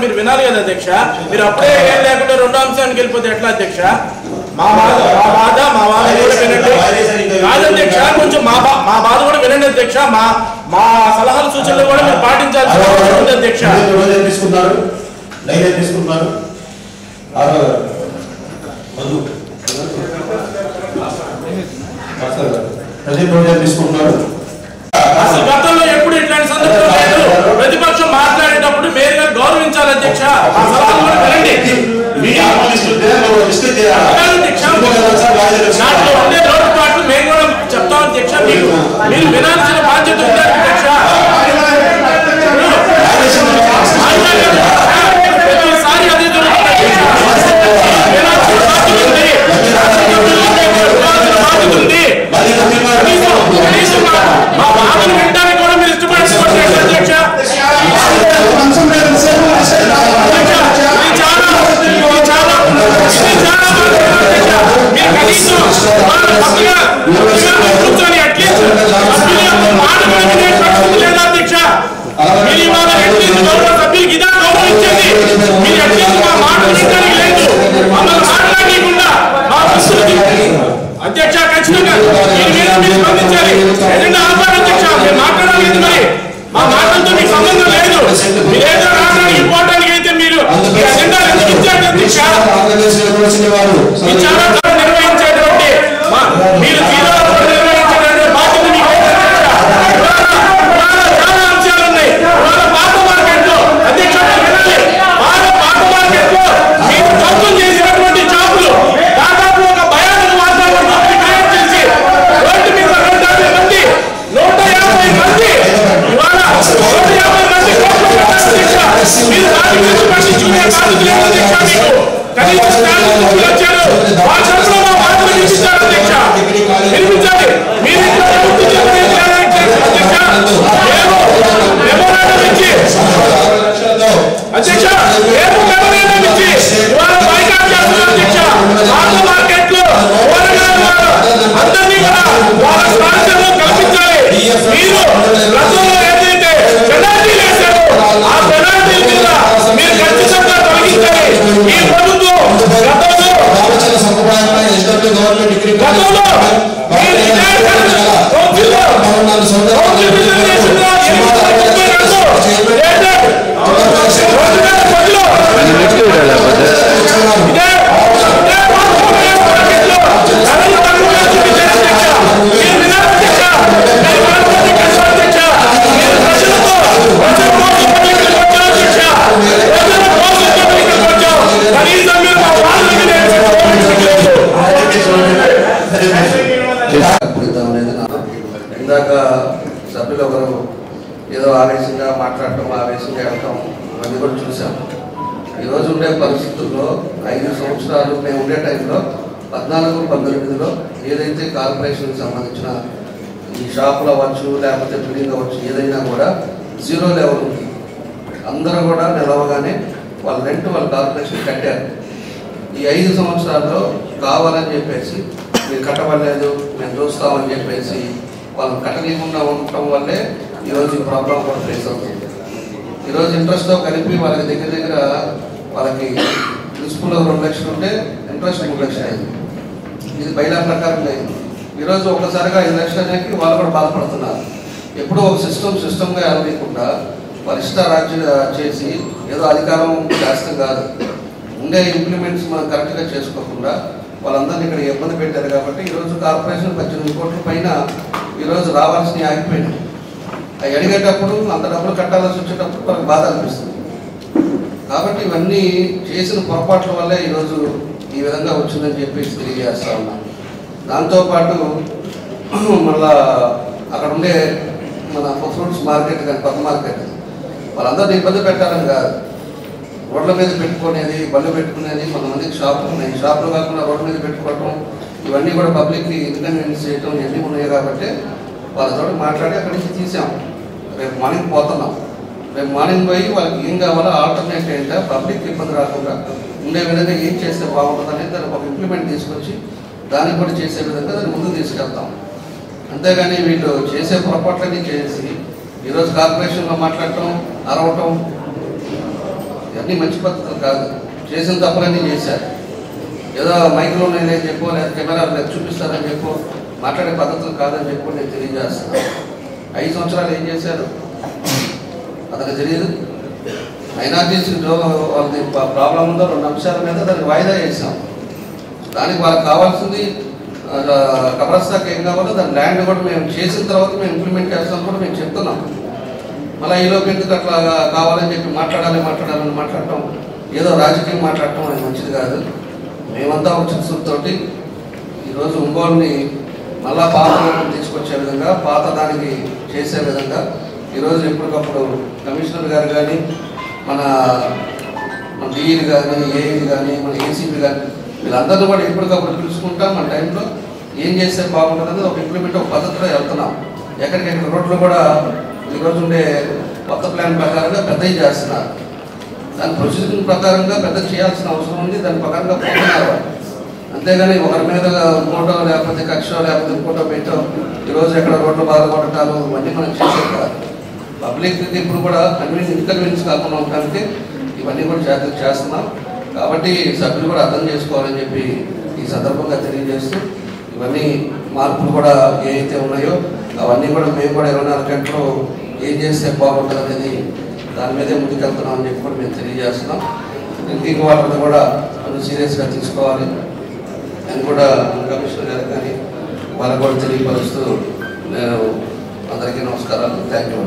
మీరు వినాలి కదా అధ్యక్ష. మీరు అప్పుడే ఏం లేకుండా రెండో అంశానికి వెళ్ళిపోతే ఎట్లా అధ్యక్ష? మా బాధ కూడా వినండి. కాదు అధ్యక్ష, కొంచెం మా బాధ కూడా వినండి అధ్యక్ష. మా సలహాలు సూచనలు కూడా మీరు పాటించాల్సిన అవసరం ఉంది అధ్యక్ష. తీసుకున్నారు అసలు గతంలో ఎప్పుడు ఇట్లాంటి సందర్భం లేదు. ప్రతిపక్షం మాట్లాడేటప్పుడు మేరుగా గౌరవించాలి అధ్యక్ష. ఆ సలహాలు కూడా వినండి. నాట్లో ఉండే లోటుపాట్లు మేము కూడా చెప్తాం అధ్యక్ష. మీరు వినాల్సిన బాధ్యత ఉంది అధ్యక్ష. ప్రతిసారి అదే జరుగుతుంది. మా బాధను వినడానికి కూడా మీరు ఇష్టపడుతున్నారు అధ్యక్ష. కూర్చొని అట్లీస్ట్ లేదా అధ్యక్ష, మీరు ఇవాళ అట్లీస్ట్ గౌరవ సభ్యులకి ఇదా గౌరవించండి. మీరు అట్లీస్ట్ మా మాట వినడానికి లేదు, మమ్మల్ని మాట్లాడకుండా మా పరిస్థితి అధ్యక్ష. ఖచ్చితంగా మీరు స్పందించాలి. ఎజెండా ఆపాలి అధ్యక్ష. మీరు మాట్లాడలేదు, మరి మా మాటలతో మీకు సంబంధం లేదు. మీరేదో రావడానికి ఇంపార్టెంట్ అయితే మీరు ఎజెండా ఎందుకు ఇచ్చారు అధ్యక్ష? చాలా నిర్వహించేటువంటి మీరు నిర్వహించేటువంటి బాధ్యత మీకు చాలా అంశాలు ఉన్నాయి. పాత మార్కెట్ లో అధ్యక్ష పాత మార్కెట్ లో మీరు ప్రభుత్వం చేసినటువంటి జాబులు దాదాపు ఒక భయానక వాతావరణం క్రియేట్ చేసి రోడ్డు మీద 150 మంది 150 మంది ఇవాళ 150 మంది మీరు దాని గురించి పట్టించుకునే బాధ్యత లేదు అధ్యక్ష. మీకు కనీసం వచ్చారు వాట్సాప్లో మా బాధ్యత వినిపించారు అధ్యక్ష. వినిపించాలి. మీరు అధ్యక్ష ఇవాళ బైకాట్ చేస్తున్నారు అధ్యక్ష. పాత మార్కెట్ లో అందరినీ కూడా వాళ్ళ స్థానికంలో కల్పించాలి. మీరు గతంలో ఏదైతే పెనాల్టీలు వేశారో ఆ పెనాల్టీల మీద మీరు ఖచ్చితంగా తొలగించాలి. ఈ ప్రభుత్వం గతంలో ఇందాక సభ్యులు ఒకరు ఏదో ఆవేశంగా మాట్లాడటం, ఆవేశంగా వెళ్ళటం అది కూడా చూసాం. ఈరోజు ఉండే పరిస్థితుల్లో 5 సంవత్సరాలు మేము ఉండే టైంలో 14-19లో ఏదైతే కార్పొరేషన్కి సంబంధించిన ఈ షాపులు అవ్వచ్చు లేకపోతే బిల్డింగ్ అవ్వచ్చు ఏదైనా కూడా 0 లెవెల్ ఉంది. అందరూ కూడా నిలవగానే వాళ్ళ రెంట్ వాళ్ళ కార్పొరేషన్ కట్టారు. ఈ 5 సంవత్సరాల్లో కావాలని చెప్పేసి మీరు కట్టవలేదు మేము చూస్తామని చెప్పేసి వాళ్ళు కట్టలేకుండా ఉండటం వల్లే ఈరోజు ఈ ప్రాబ్లం కూడా ఫేస్ అవుతుంది. ఈరోజు ఇంట్రెస్ట్తో కలిపి వాళ్ళకి దగ్గర వాళ్ళకి ప్రిన్సిపల్ 2 లక్షలు ఉంటే ఇంట్రెస్ట్ 3 లక్షలు అయింది. ఇది బయలా ప్రకారంగా అయింది. ఈరోజు ఒకసారిగా 5 లక్షలు అనేది వాళ్ళు కూడా బాధపడుతున్నారు. ఎప్పుడూ ఒక సిస్టమ్గా వెళ్ళకుండా వాళ్ళ ఇష్టారాజ్యం చేసి ఏదో అధికారం చేస్తాం కాదు, ఉండే ఇంప్లిమెంట్స్ మనం కరెక్ట్గా చేసుకోకుండా వాళ్ళందరినీ ఇక్కడ ఇబ్బంది పెట్టారు. కాబట్టి ఈరోజు కార్పొరేషన్ 18 కోట్ల పైన ఈరోజు రావాల్సినవి ఆగిపోయినాయి. అవి అడిగేటప్పుడు అంత డబ్బులు కట్టాల్సి వచ్చేటప్పుడు వాళ్ళకి బాధ అనిపిస్తుంది. కాబట్టి ఇవన్నీ చేసిన పొరపాట్ల వల్లే ఈరోజు ఈ విధంగా వచ్చిందని చెప్పేసి తెలియజేస్తా ఉన్నాం. దాంతోపాటు మళ్ళా అక్కడ ఉండే మన ఫ్రూట్స్ మార్కెట్ కానీ పక్క మార్కెట్ వాళ్ళందరినీ ఇబ్బంది పెట్టాలని కాదు, రోడ్ల మీద పెట్టుకునేది బళ్ళు పెట్టుకునేది కొంతమందికి షాపులు ఉన్నాయి. షాపులు కాకుండా రోడ్ల మీద పెట్టుకోవటం ఇవన్నీ కూడా పబ్లిక్కి ఇన్కన్వీనియన్స్ చేయటం ఇవన్నీ ఉన్నాయి. కాబట్టి వాళ్ళతో మాట్లాడి అక్కడి నుంచి తీసాం. రేపు మార్నింగ్ పోతున్నాం. రేపు మార్నింగ్ పోయి వాళ్ళకి ఏం కావాలో ఆల్టర్నేట్ ఏంటో పబ్లిక్ ఇబ్బంది రాకుండా ఉండే విధంగా ఏం చేస్తే బాగుంటుంది అనేది దానికి ఒక ఇంప్లిమెంట్ తీసుకొచ్చి దాన్ని కూడా చేసే విధంగా దాన్ని ముందుకు తీసుకెళ్తాం. అంతేగాని వీళ్ళు చేసే పొరపాట్లన్నీ చేసి ఈరోజు కార్పొరేషన్లో మాట్లాడటం అరవటం ఇవన్నీ మంచి పద్ధతులు కాదు. చేసిన తప్పులన్నీ చేశారు. ఏదో మైక్లో నేనే చెప్పు లేదా కెమెరాలు చూపిస్తారని చెప్పు మాట్లాడే పద్ధతులు కాదని చెప్పి నేను తెలియజేస్తున్నాను. 5 సంవత్సరాలు ఏం చేశారు అతనికి తెలియదు. మైనార్టీస్ వాళ్ళది ప్రాబ్లం ఉందో 2 అంశాల మీద దానికి వాయిదా చేసాం. దానికి వాళ్ళకి కావాల్సింది కబ్రస్తాకి ఏం కావాలో దాని ల్యాండ్ కూడా మేము చేసిన తర్వాత మేము ఇంప్లిమెంట్ చేస్తాం కూడా మేము చెప్తున్నాం. మళ్ళీ ఈలోపు ఎందుకు అట్లా కావాలని చెప్పి మాట్లాడాలని మాట్లాడటం ఏదో రాజకీయం మాట్లాడటం అది మంచిది కాదు. మేమంతా ఒక చిత్రంతో ఈరోజు ఒంగోలుని మళ్ళా పాత తీసుకొచ్చే విధంగా పాత దానికి చేసే విధంగా ఈరోజు ఎప్పటికప్పుడు కమిషనర్ గారు కానీ మన డిఈలు కానీ ఏఈలు కానీ మన ఏసీపీ కానీ వీళ్ళందరూ కూడా ఎప్పటికప్పుడు పిలుచుకుంటాం. మన టైంలో ఏం చేస్తే బాగుంటుందని ఒక ఇంప్లిమెంట్ ఒక పద్ధతిలో వెళ్తున్నాం. ఎక్కడికెక్కడ రోడ్లు కూడా ఈరోజు ఉండే కొత్త ప్లాన్ ప్రకారంగా పెద్దవి చేస్తున్నారు. దాని ప్రొసీజర్ ప్రకారంగా పెద్ద చేయాల్సిన అవసరం ఉంది. దాని ప్రకారంగా పోతున్నారు. అంతేగాని ఒకరి మీద ఫోటో లేకపోతే కక్ష లేకపోతే ఫోటో పెట్టో ఈరోజు ఎక్కడ రోడ్లు బాగా కొట్టడాలు ఇవన్నీ మనం చేసేది కాదు. పబ్లిక్కి ఇప్పుడు కూడా ఇన్కన్వీనియన్స్ కాకుండా ఉండడానికి ఇవన్నీ కూడా జాగ్రత్త చేస్తున్నాం. కాబట్టి సభ్యులు కూడా అర్థం చేసుకోవాలని చెప్పి ఈ సందర్భంగా తెలియజేస్తూ ఇవన్నీ మార్పులు కూడా ఏవైతే ఉన్నాయో అవన్నీ కూడా మేము కూడా 24 గంటలు ఏం చేస్తే బాగుంటుంది అనేది దాని మీదే ముందుకెళ్తున్నాం అని చెప్పి కూడా మేము తెలియజేస్తున్నాం. డ్రింకింగ్ వాటర్ని కూడా కొంచెం సీరియస్గా తీసుకోవాలి అని కూడా కమిషనర్ గారు కానీ వాళ్ళకు కూడా తెలియపరుస్తూ నేను అందరికీ నమస్కారాలు. Thank you.